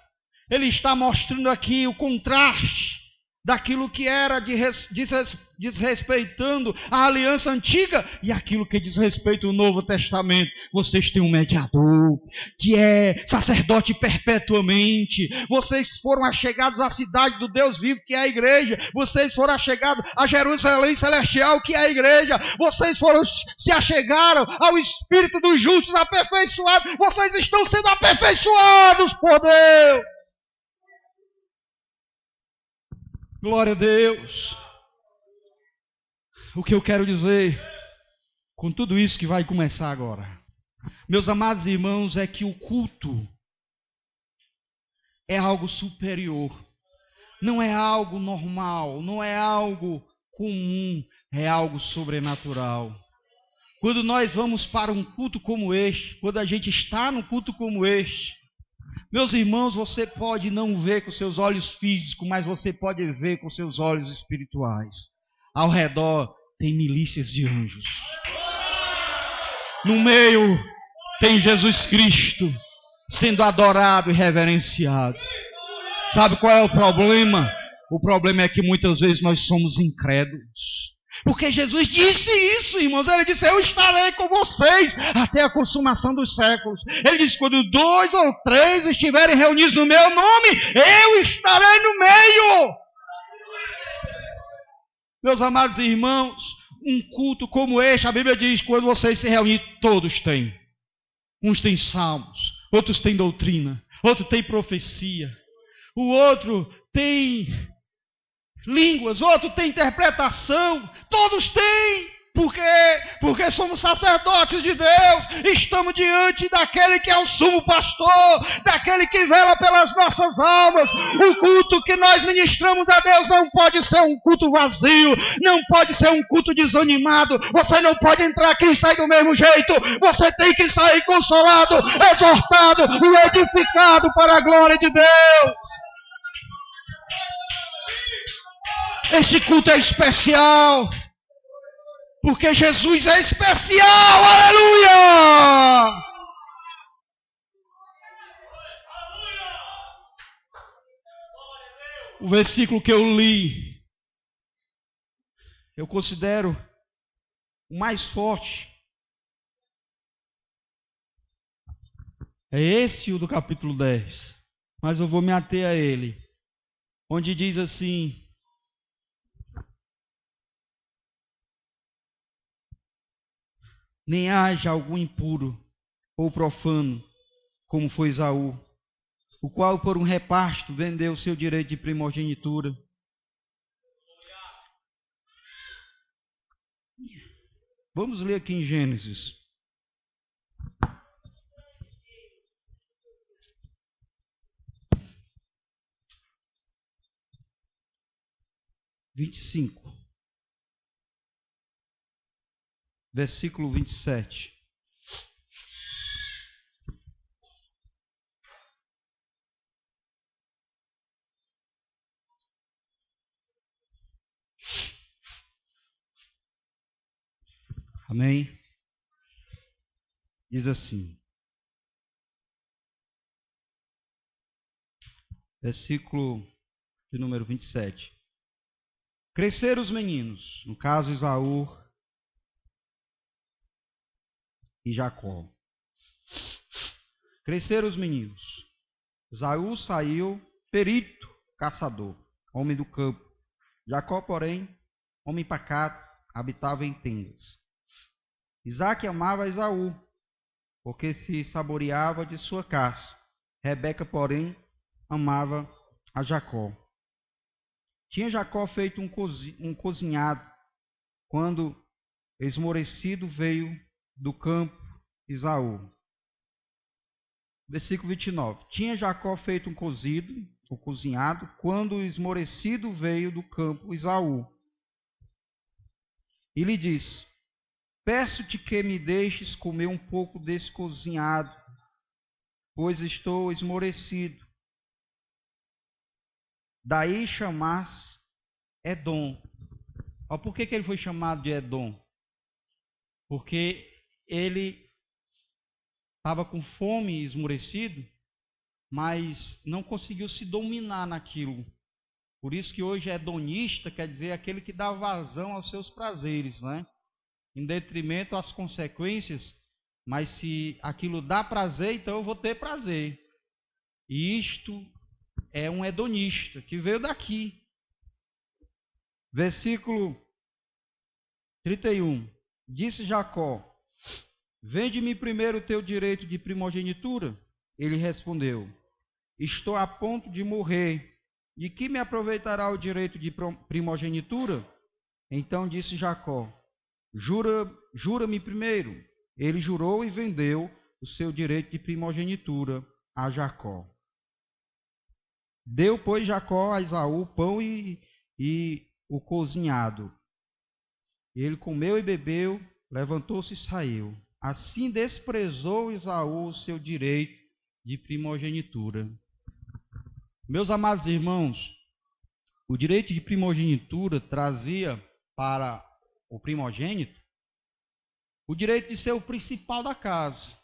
Ele está mostrando aqui o contraste daquilo que era desrespeitando a aliança antiga e aquilo que diz respeito ao Novo Testamento. Vocês têm um mediador que é sacerdote perpetuamente. Vocês foram achegados à cidade do Deus vivo, que é a igreja. Vocês foram achegados a Jerusalém celestial, que é a igreja. Vocês se achegaram ao Espírito dos justos aperfeiçoados. Vocês estão sendo aperfeiçoados por Deus. Glória a Deus. O que eu quero dizer com tudo isso que vai começar agora, meus amados irmãos, é que o culto é algo superior. Não é algo normal, não é algo comum, é algo sobrenatural. Quando nós vamos para um culto como este, quando a gente está num culto como este, meus irmãos, você pode não ver com seus olhos físicos, mas você pode ver com seus olhos espirituais. Ao redor tem milícias de anjos. No meio tem Jesus Cristo sendo adorado e reverenciado. Sabe qual é o problema? O problema é que muitas vezes nós somos incrédulos. Porque Jesus disse isso, irmãos. Ele disse, eu estarei com vocês até a consumação dos séculos. Ele disse, quando 2 ou 3 estiverem reunidos no meu nome, eu estarei no meio. Meus amados irmãos, um culto como este, a Bíblia diz, quando vocês se reunirem, todos têm. Uns têm salmos, outros têm doutrina, outro tem profecia, o outro tem línguas, outro tem interpretação, todos têm. Por quê? Porque somos sacerdotes de Deus, estamos diante daquele que é o sumo pastor, daquele que vela pelas nossas almas. O culto que nós ministramos a Deus não pode ser um culto vazio, não pode ser um culto desanimado. Você não pode entrar aqui e sair do mesmo jeito, você tem que sair consolado, exortado e edificado para a glória de Deus. Este culto é especial, porque Jesus é especial, aleluia! O versículo que eu li, eu considero o mais forte. É esse o do capítulo 10, mas eu vou me ater a ele, onde diz assim: nem haja algum impuro ou profano, como foi Esaú, o qual por um reparto vendeu o seu direito de primogenitura. Vamos ler aqui em Gênesis. Versículo 27. Amém? Diz assim. Versículo de número 27. Cresceram os meninos, no caso Esaú e Jacó. Cresceram os meninos. Esaú saiu perito, caçador, homem do campo. Jacó, porém, homem pacato, habitava em tendas. Isaque amava Esaú, porque se saboreava de sua caça. Rebeca, porém, amava a Jacó. Tinha Jacó feito um cozinhado, quando esmorecido veio do campo Esaú. Versículo 29. Tinha Jacó feito um cozinhado, quando esmorecido veio do campo Esaú. E lhe disse: peço-te que me deixes comer um pouco desse cozinhado, pois estou esmorecido. Daí chamasse Edom. Por que ele foi chamado de Edom? Porque ele estava com fome e esmorecido, mas não conseguiu se dominar naquilo. Por isso que hoje hedonista quer dizer aquele que dá vazão aos seus prazeres, né? Em detrimento às consequências, mas se aquilo dá prazer, então eu vou ter prazer. E isto é um hedonista que veio daqui. Versículo 31. Disse Jacó: vende-me primeiro o teu direito de primogenitura. Ele respondeu: estou a ponto de morrer. De que me aproveitará o direito de primogenitura? Então disse Jacó: jura-me primeiro. Ele jurou e vendeu o seu direito de primogenitura a Jacó. Deu, pois, Jacó a Esaú o pão e o cozinhado. Ele comeu e bebeu, levantou-se e saiu. Assim desprezou Esaú o seu direito de primogenitura. Meus amados irmãos, o direito de primogenitura trazia para o primogênito o direito de ser o principal da casa.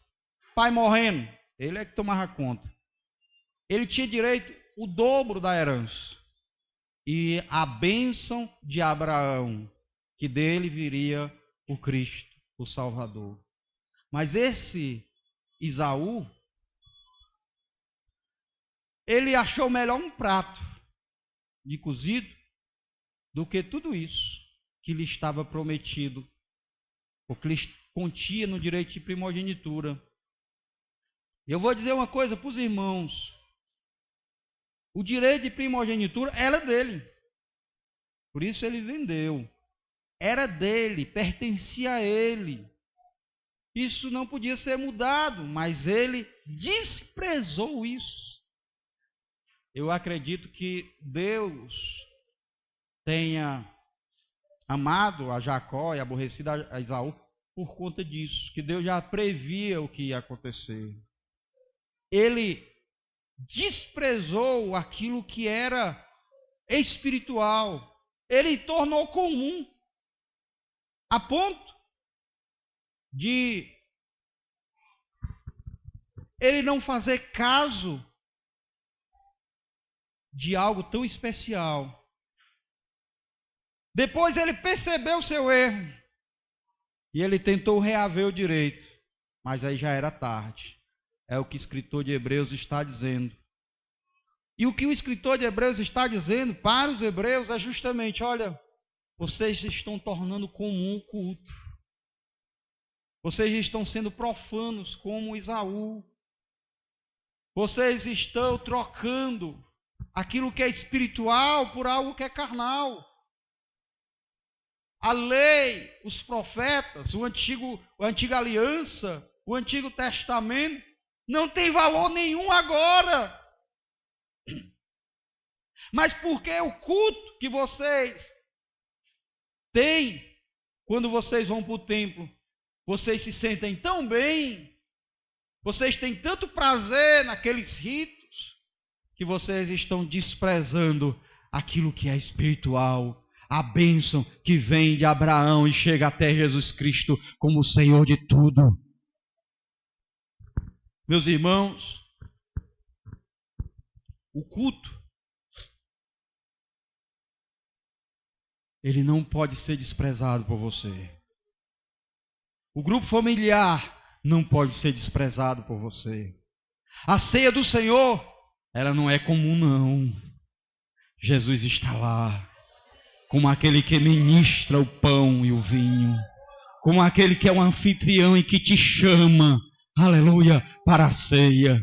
Pai morrendo, ele é que tomava conta. Ele tinha direito o dobro da herança. E a bênção de Abraão, que dele viria o Cristo, o Salvador. Mas esse Esaú, ele achou melhor um prato de cozido do que tudo isso que lhe estava prometido, o que lhe continha no direito de primogenitura. Eu vou dizer uma coisa para os irmãos: o direito de primogenitura era dele, por isso ele vendeu. Era dele, pertencia a ele. Isso não podia ser mudado, mas ele desprezou isso. Eu acredito que Deus tenha amado a Jacó e aborrecido a Esaú por conta disso, que Deus já previa o que ia acontecer. Ele desprezou aquilo que era espiritual, ele tornou comum, a ponto de ele não fazer caso de algo tão especial. Depois ele percebeu o seu erro e ele tentou reaver o direito, mas aí já era tarde. É o que o escritor de Hebreus está dizendo. E o que o escritor de Hebreus está dizendo para os hebreus é justamente: olha, vocês estão tornando comum o culto. Vocês estão sendo profanos como Esaú. Vocês estão trocando aquilo que é espiritual por algo que é carnal. A lei, os profetas, a antiga aliança, o Antigo Testamento, não tem valor nenhum agora. Mas porque o culto que vocês têm, quando vocês vão para o templo, vocês se sentem tão bem, vocês têm tanto prazer naqueles ritos, que vocês estão desprezando aquilo que é espiritual, a bênção que vem de Abraão e chega até Jesus Cristo como o Senhor de tudo. Meus irmãos, o culto, ele não pode ser desprezado por você. O grupo familiar não pode ser desprezado por você. A ceia do Senhor, ela não é comum, não. Jesus está lá, como aquele que ministra o pão e o vinho, como aquele que é o anfitrião e que te chama, aleluia, para a ceia.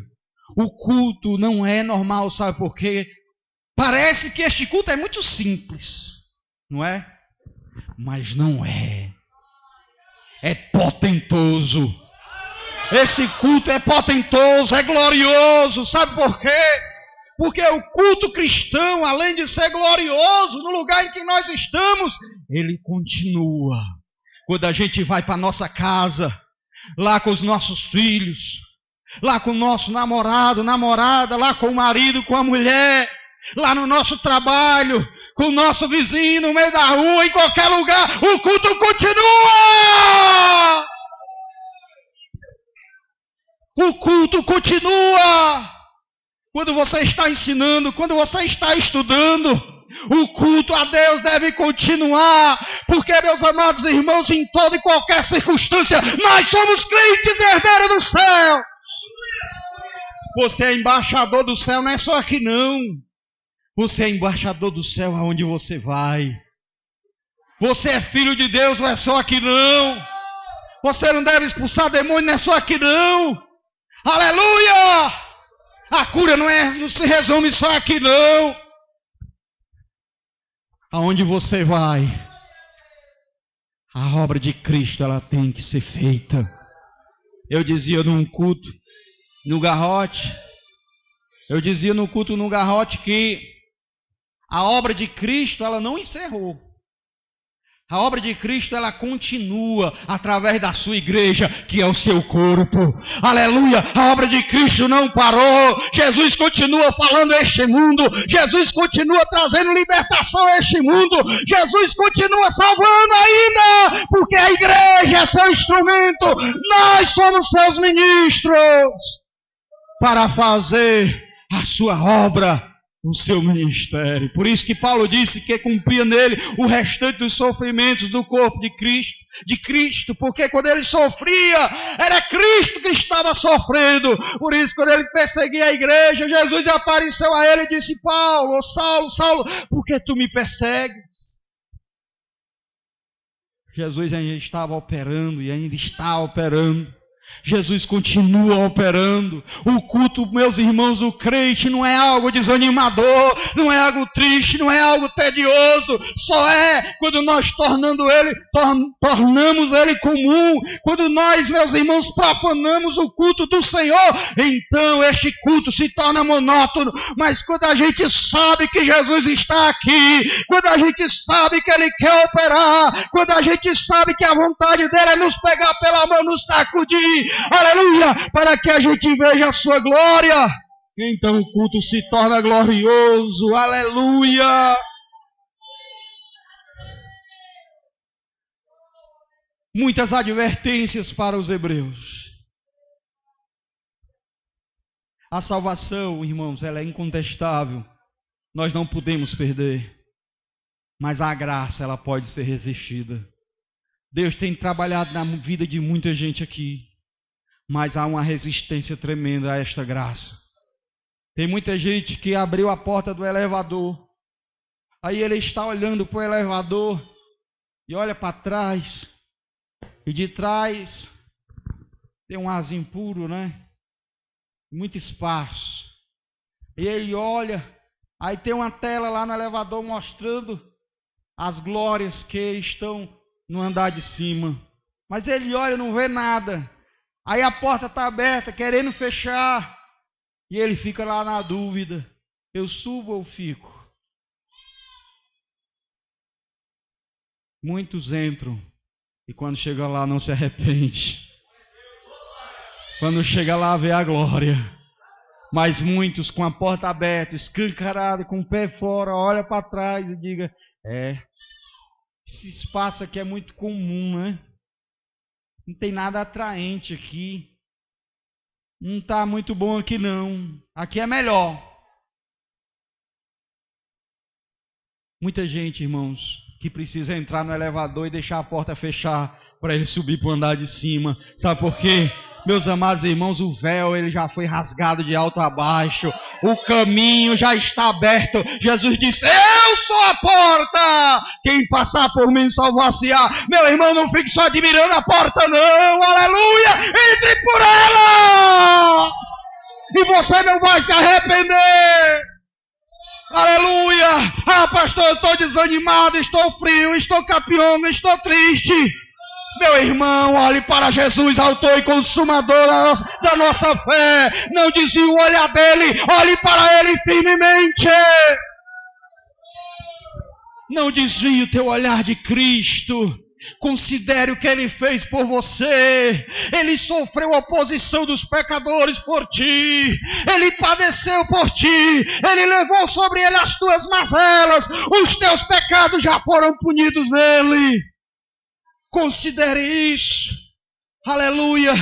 O culto não é normal, sabe por quê? Parece que este culto é muito simples, não é? Mas não é. É potentoso. Esse culto é potentoso, é glorioso. Sabe por quê? Porque o culto cristão, além de ser glorioso no lugar em que nós estamos, ele continua. Quando a gente vai para a nossa casa, lá com os nossos filhos, lá com o nosso namorado, namorada, lá com o marido, com a mulher, lá no nosso trabalho, com o nosso vizinho, no meio da rua, em qualquer lugar, o culto continua! O culto continua! Quando você está ensinando, quando você está estudando, o culto a Deus deve continuar, porque, meus amados irmãos, em toda e qualquer circunstância, nós somos crentes e herdeiros do céu. Você é embaixador do céu, não é só aqui não. Você é embaixador do céu aonde você vai. Você é filho de Deus, não é só aqui não. Você não deve expulsar demônio, não é só aqui não. Aleluia! A cura não se resume só aqui não. Aonde você vai, a obra de Cristo ela tem que ser feita. Eu dizia num culto no Garrote, que a obra de Cristo ela não encerrou. A obra de Cristo, ela continua através da sua igreja, que é o seu corpo. Aleluia! A obra de Cristo não parou. Jesus continua falando a este mundo. Jesus continua trazendo libertação a este mundo. Jesus continua salvando ainda, porque a igreja é seu instrumento. Nós somos seus ministros para fazer a sua obra, o seu ministério. Por isso que Paulo disse que cumpria nele o restante dos sofrimentos do corpo de Cristo, porque quando ele sofria, era Cristo que estava sofrendo. Por isso, quando ele perseguia a igreja, Jesus apareceu a ele e disse: Paulo, Saulo, Saulo, por que tu me persegues? Jesus ainda estava operando e ainda está operando. Jesus continua operando. O culto, meus irmãos, do crente não é algo desanimador, não é algo triste, não é algo tedioso. Só é quando nós tornamos ele comum, quando nós, meus irmãos, profanamos o culto do Senhor, então este culto se torna monótono. Mas quando a gente sabe que Jesus está aqui, quando a gente sabe que ele quer operar, quando a gente sabe que a vontade dele é nos pegar pela mão, nos sacudir, aleluia, para que a gente veja a sua glória, então o culto se torna glorioso, aleluia. Muitas advertências para os hebreus. A salvação, irmãos, ela é incontestável, nós não podemos perder, mas a graça, ela pode ser resistida. Deus tem trabalhado na vida de muita gente aqui, mas há uma resistência tremenda a esta graça. Tem muita gente que abriu a porta do elevador, aí ele está olhando para o elevador e olha para trás, e de trás tem um ar impuro, né? Muito espaço. E ele olha, aí tem uma tela lá no elevador mostrando as glórias que estão no andar de cima. Mas ele olha e não vê nada. Aí a porta está aberta, querendo fechar. E ele fica lá na dúvida: eu subo ou fico? Muitos entram e quando chega lá não se arrepende. Quando chega lá vê a glória. Mas muitos com a porta aberta, escancarada, com o pé fora, olha para trás e diga: esse espaço aqui é muito comum, né? Não tem nada atraente aqui. Não está muito bom aqui não. Aqui é melhor. Muita gente, irmãos, que precisa entrar no elevador e deixar a porta fechar para ele subir para o andar de cima. Sabe por quê? Meus amados irmãos, o véu ele já foi rasgado de alto a baixo. O caminho já está aberto. Jesus disse: eu sou a porta. Quem passar por mim salvar-se-á. Meu irmão, não fique só admirando a porta não. Aleluia! Entre por ela! E você não vai se arrepender. Aleluia! Ah, pastor, eu estou desanimado, estou frio, estou capionga, estou triste. Meu irmão, olhe para Jesus, autor e consumador da nossa fé. Não desvie o olhar dele, olhe para ele firmemente. Não desvie o teu olhar de Cristo. Considere o que ele fez por você. Ele sofreu a oposição dos pecadores por ti. Ele padeceu por ti. Ele levou sobre ele as tuas mazelas. Os teus pecados já foram punidos nele. Considere isso. Aleluia.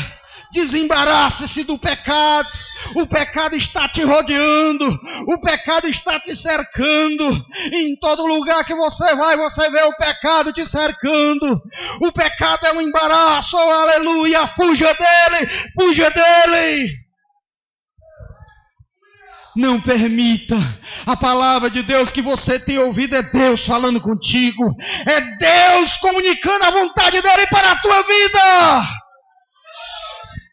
Desembarace-se do pecado. O pecado está te rodeando. O pecado está te cercando. Em todo lugar que você vai, você vê o pecado te cercando. O pecado é um embaraço. Aleluia. Fuja dele. Fuja dele. Não permita. A palavra de Deus que você tem ouvido é Deus falando contigo. É Deus comunicando a vontade dele para a tua vida.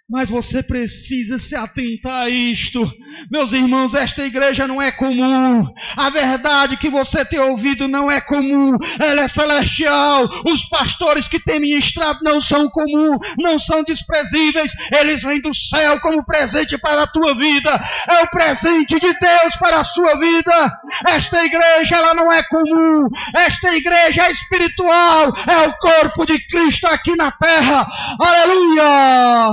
Mas você precisa se atentar a isto. Meus irmãos, esta igreja não é comum. A verdade que você tem ouvido não é comum. Ela é celestial. Os pastores que têm ministrado não são comuns, não são desprezíveis. Eles vêm do céu como presente para a tua vida. É o presente de Deus para a sua vida. Esta igreja, ela não é comum. Esta igreja é espiritual. É o corpo de Cristo aqui na terra. Aleluia!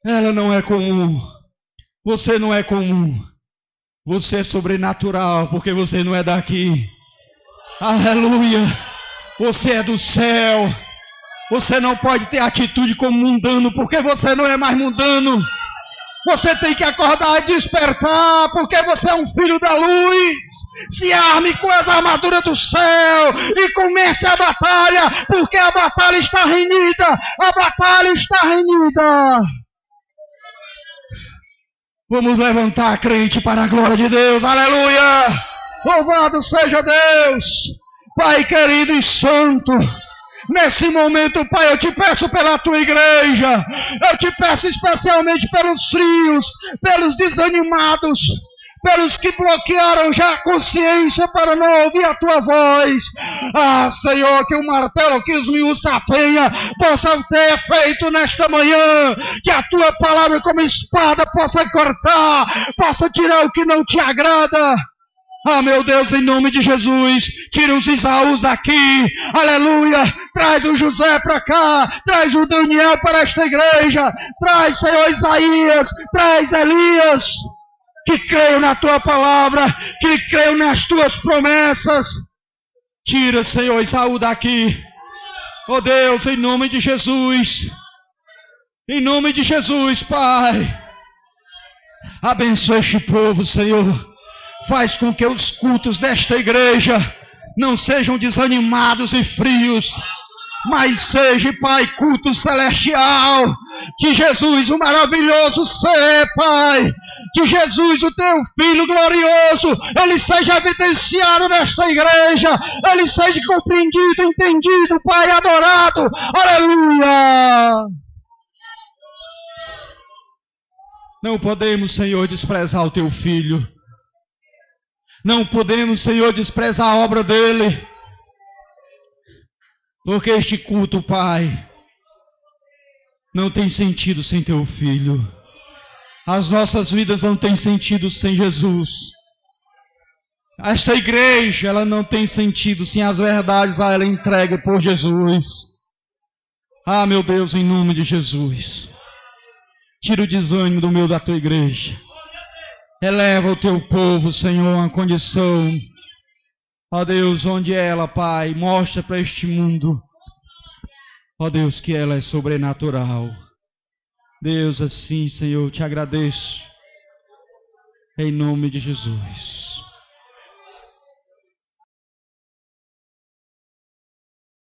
Ela não é comum. Você não é comum. Você é sobrenatural, porque você não é daqui. Aleluia. Você é do céu. Você não pode ter atitude como mundano, porque você não é mais mundano. Você tem que acordar e despertar, porque você é um filho da luz. Se arme com as armaduras do céu e comece a batalha, porque a batalha está renhida. A batalha está renhida. Vamos levantar, crente, para a glória de Deus. Aleluia! Louvado seja Deus! Pai querido e santo, nesse momento, Pai, eu te peço pela tua igreja. Eu te peço especialmente pelos frios, pelos desanimados, pelos que bloquearam já a consciência para não ouvir a tua voz. Ah, Senhor, que o martelo que esmiuça sapenha possa ter efeito nesta manhã, que a tua palavra como espada possa cortar, possa tirar o que não te agrada. Ah, meu Deus, em nome de Jesus, tira os Isaús daqui, aleluia, traz o José para cá, traz o Daniel para esta igreja, traz, Senhor, Isaías, traz Elias, que creio na tua palavra, que creio nas tuas promessas. Tira, Senhor, Isaú daqui. Oh Deus, em nome de Jesus. Em nome de Jesus, Pai. Abençoa este povo, Senhor. Faz com que os cultos desta igreja não sejam desanimados e frios, mas seja, Pai, culto celestial. Que Jesus, o maravilhoso ser, Pai, que Jesus, o teu Filho glorioso, ele seja evidenciado nesta igreja, ele seja compreendido, entendido, Pai, adorado. Aleluia! Não podemos, Senhor, desprezar o teu Filho. Não podemos, Senhor, desprezar a obra dele. Porque este culto, Pai, não tem sentido sem teu Filho. As nossas vidas não têm sentido sem Jesus. Esta igreja, ela não tem sentido sem as verdades a ela entregue por Jesus. Ah, meu Deus, em nome de Jesus. Tira o desânimo do meio da tua igreja. Eleva o teu povo, Senhor, a uma condição, ó Deus, onde ela, Pai, mostra para este mundo, ó Deus, que ela é sobrenatural. Deus, assim, Senhor, te agradeço, em nome de Jesus.